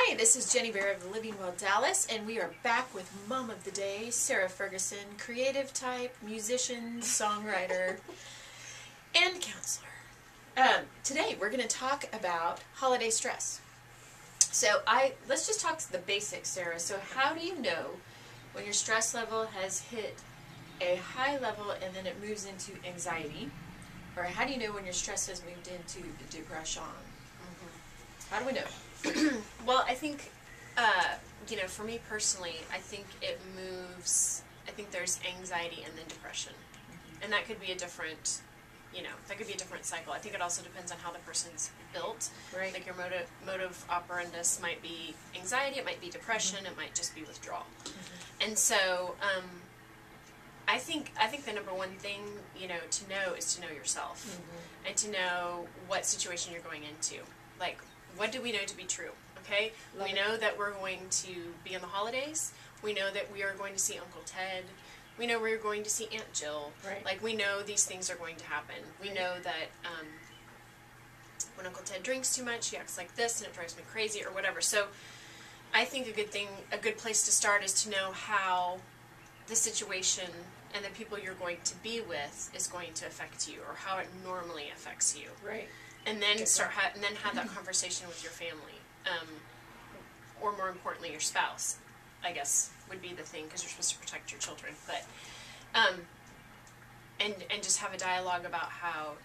Hi, this is Jenny Bair of Living Well Dallas, and we are back with Mom of the Day, Sarah Ferguson, creative type, musician, songwriter, and counselor. Today we're going to talk about holiday stress. So let's just talk the basics, Sarah. So how do you know when your stress level has hit a high level and then it moves into anxiety? Or how do you know when your stress has moved into depression? How do we know? Well, I think, for me personally, I think it moves, I think there's anxiety and then depression. And that could be a different, that could be a different cycle. I think it also depends on how the person's built. Right. Like your motive operandus might be anxiety, it might be depression, it might just be withdrawal. And so, I think the number one thing, to know is to know yourself. And to know what situation you're going into. Like, what do we know to be true? Okay? We know that we're going to be in the holidays. We know that we are going to see Uncle Ted. We know we're going to see Aunt Jill. Right. Like, we know these things are going to happen. We know that when Uncle Ted drinks too much, he acts like this and it drives me crazy or whatever. So I think a good place to start is to know how the situation and the people you're going to be with is going to affect you, or how it normally affects you. Right. And then have that conversation with your family, or more importantly, your spouse. I guess would be the thing, because you're supposed to protect your children. But and just have a dialogue about how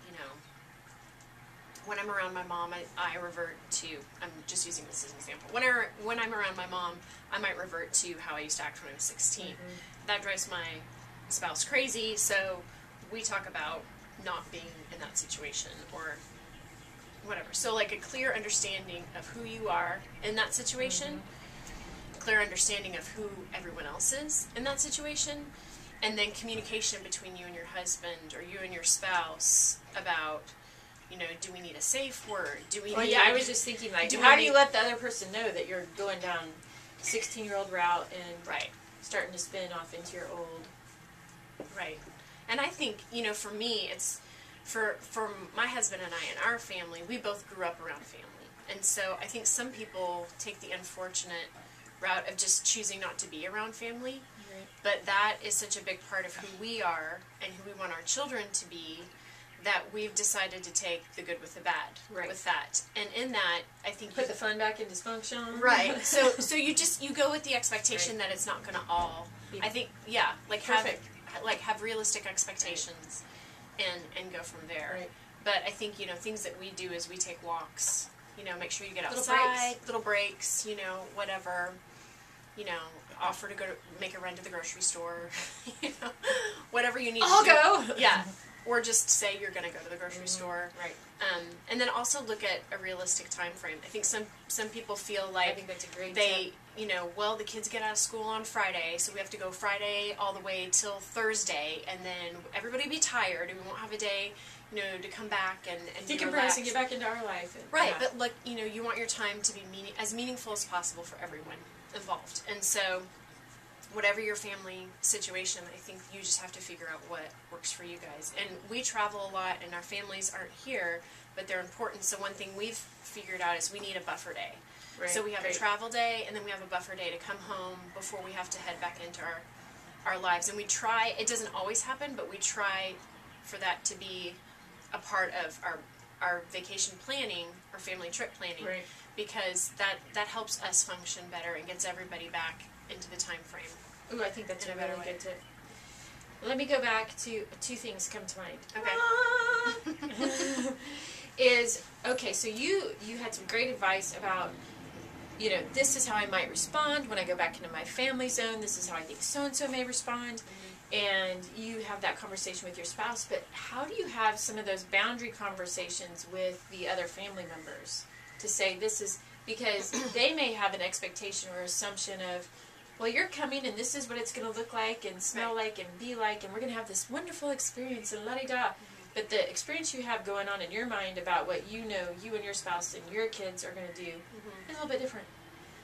when I'm around my mom, I revert to. I'm just using this as an example. When I'm around my mom, I might revert to how I used to act when I was 16. That drives my spouse crazy. So we talk about not being in that situation, or whatever. So like a clear understanding of who you are in that situation, clear understanding of who everyone else is in that situation, and then communication between you and your husband or you and your spouse about, do we need a safe word? Do we need I was just thinking, like, how do you let the other person know that you're going down 16-year-old route and starting to spin off into your old... Right. And I think, for me, it's... For my husband and I and our family, we both grew up around family. And so I think some people take the unfortunate route of just choosing not to be around family. Right. But that is such a big part of who we are and who we want our children to be, that we've decided to take the good with the bad with that. And in that, I think... Put the fun back in dysfunction. Right. So you go with the expectation that it's not going to all... I think, have realistic expectations. And go from there. Right. But I think, things that we do is we take walks, make sure you get outside, little breaks, whatever, offer to go to make a run to the grocery store, whatever you need I'll to do. go! Yeah. Or just say you're going to go to the grocery store. Right. And then also look at a realistic time frame. I think some people feel like I think that's a great tip. Well, the kids get out of school on Friday, so we have to go Friday all the way till Thursday, and then everybody will be tired, and we won't have a day, to come back and decompress and get back into our life. And, right, but look, you want your time to be as meaningful as possible for everyone involved. And so, whatever your family situation, I think you just have to figure out what works for you guys. And we travel a lot, and our families aren't here, but they're important. So one thing we've figured out is we need a buffer day. Right. So we have a travel day, and then we have a buffer day to come home before we have to head back into our lives. And we try, it doesn't always happen, but we try for that to be a part of our vacation planning, our family trip planning, because that helps us function better and gets everybody back into the time frame. Ooh, I think that's a really good tip. Let me go back to two things come to mind. Okay. So you had some great advice about, this is how I might respond when I go back into my family zone. This is how I think so-and-so may respond. And you have that conversation with your spouse. But how do you have some of those boundary conversations with the other family members to say this is, because they may have an expectation or assumption of, well, you're coming and this is what it's going to look like and smell like and be like, and we're going to have this wonderful experience and la-di-da. But the experience you have going on in your mind about what you and your spouse and your kids are going to do is a little bit different.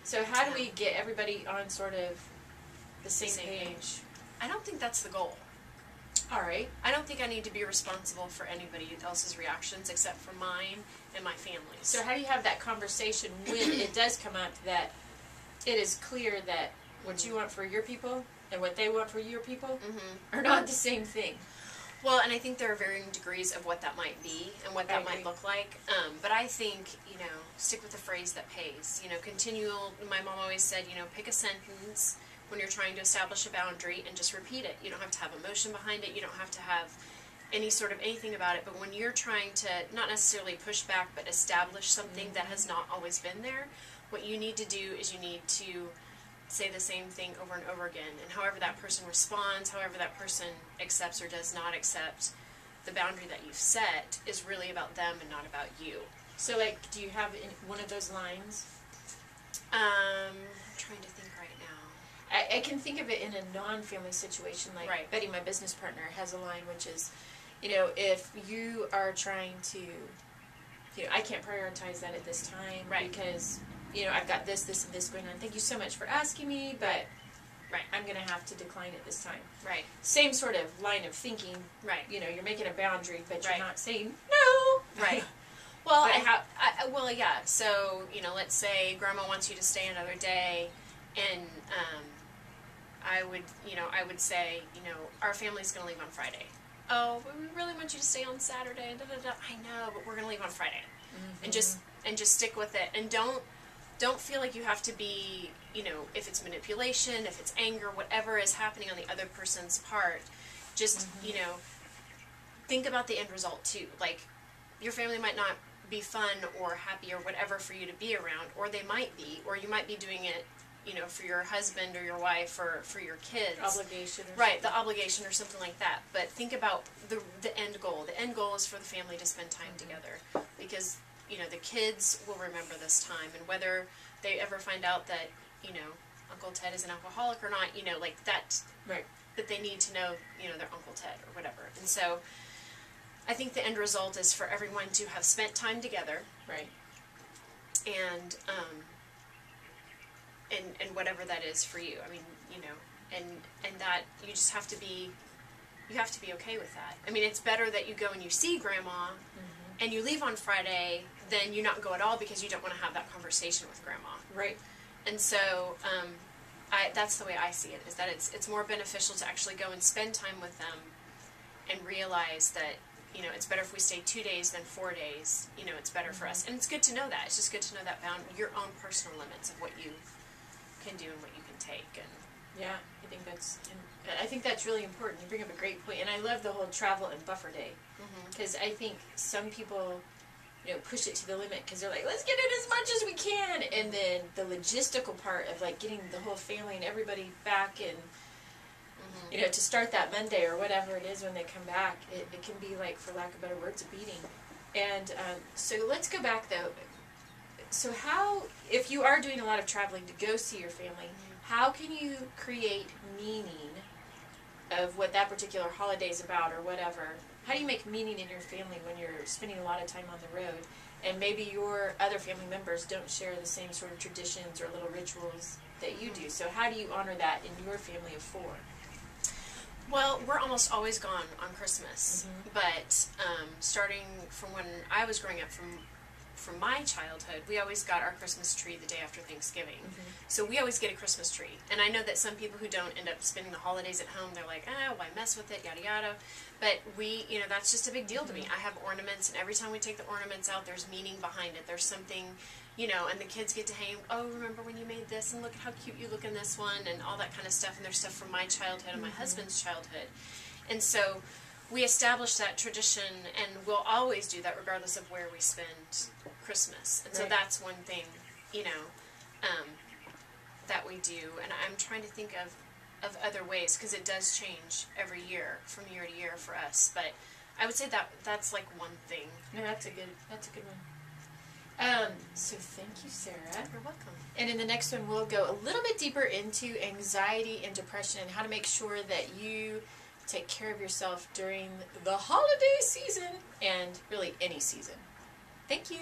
So how do we get everybody on sort of the same page? I don't think that's the goal. All right. I don't think I need to be responsible for anybody else's reactions except for mine and my family's. So how do you have that conversation when it does come up that it is clear that what you want for your people and what they want for your people are not the same thing? Well, and I think there are varying degrees of what that might be and what that might look like. But I think, stick with the phrase that pays. My mom always said, pick a sentence when you're trying to establish a boundary and just repeat it. You don't have to have emotion behind it. You don't have to have any sort of anything about it. But when you're trying to not necessarily push back but establish something that has not always been there, what you need to do is you need to say the same thing over and over again. And however that person responds, however that person accepts or does not accept the boundary that you've set is really about them and not about you. So, do you have one of those lines? I'm trying to think right now. I can think of it in a non-family situation. Like Betty, my business partner, has a line which is, if you are trying to, I can't prioritize that at this time because, I've got this, and this going on. Thank you so much for asking me, but I'm going to have to decline it this time. Right. Same sort of line of thinking. Right. You're making a boundary, but you're not saying no. Right. Well, yeah. So, let's say Grandma wants you to stay another day, and I would say, our family's going to leave on Friday. Oh, but we really want you to stay on Saturday. Da, da, da. I know, but we're going to leave on Friday, and just stick with it, and don't feel like you have to be, if it's manipulation, if it's anger, whatever is happening on the other person's part, just, think about the end result too. Like, your family might not be fun or happy or whatever for you to be around, or they might be, or you might be doing it, for your husband or your wife or for your kids. Obligation. The obligation or something like that. But think about the end goal. The end goal is for the family to spend time together, because the kids will remember this time, and whether they ever find out that, Uncle Ted is an alcoholic or not, that, that they need to know, their Uncle Ted or whatever. And so, I think the end result is for everyone to have spent time together. Right. And whatever that is for you. I mean, and that you just have to be, okay with that. I mean, it's better that you go and you see Grandma, and you leave on Friday than you not go at all because you don't want to have that conversation with Grandma. Right. And so, that's the way I see it, is that it's more beneficial to actually go and spend time with them and realize that, it's better if we stay 2 days than 4 days. It's better for us. And it's good to know that. It's just good to know that your own personal limits of what you can do and what you can take. And yeah, I think that's really important. You bring up a great point. And I love the whole travel and buffer day. Because I think some people, push it to the limit because they're like, let's get in as much as we can. And then the logistical part of, getting the whole family and everybody back and, to start that Monday or whatever it is when they come back, it can be for lack of better words, a beating. And so let's go back, though. So if you are doing a lot of traveling to go see your family, how can you create meaning of what that particular holiday is about or whatever? How do you make meaning in your family when you're spending a lot of time on the road? And maybe your other family members don't share the same sort of traditions or little rituals that you do. So how do you honor that in your family of four? Well, we're almost always gone on Christmas, but starting from when I was growing up, from my childhood, we always got our Christmas tree the day after Thanksgiving. So we always get a Christmas tree. And I know that some people who don't end up spending the holidays at home, they're like, why mess with it, yada yada. But that's just a big deal to me. I have ornaments, and every time we take the ornaments out, there's meaning behind it. There's something, and the kids get to hang, remember when you made this, and look at how cute you look in this one, and all that kind of stuff. And there's stuff from my childhood and my husband's childhood. And so we established that tradition, and we'll always do that regardless of where we spend Christmas. And so that's one thing, that we do. And I'm trying to think of other ways, because it does change every year, from year to year for us. But I would say that's one thing. No, that's a good one. So thank you, Sarah. You're welcome. And in the next one, we'll go a little bit deeper into anxiety and depression and how to make sure that you take care of yourself during the holiday season and really any season. Thank you.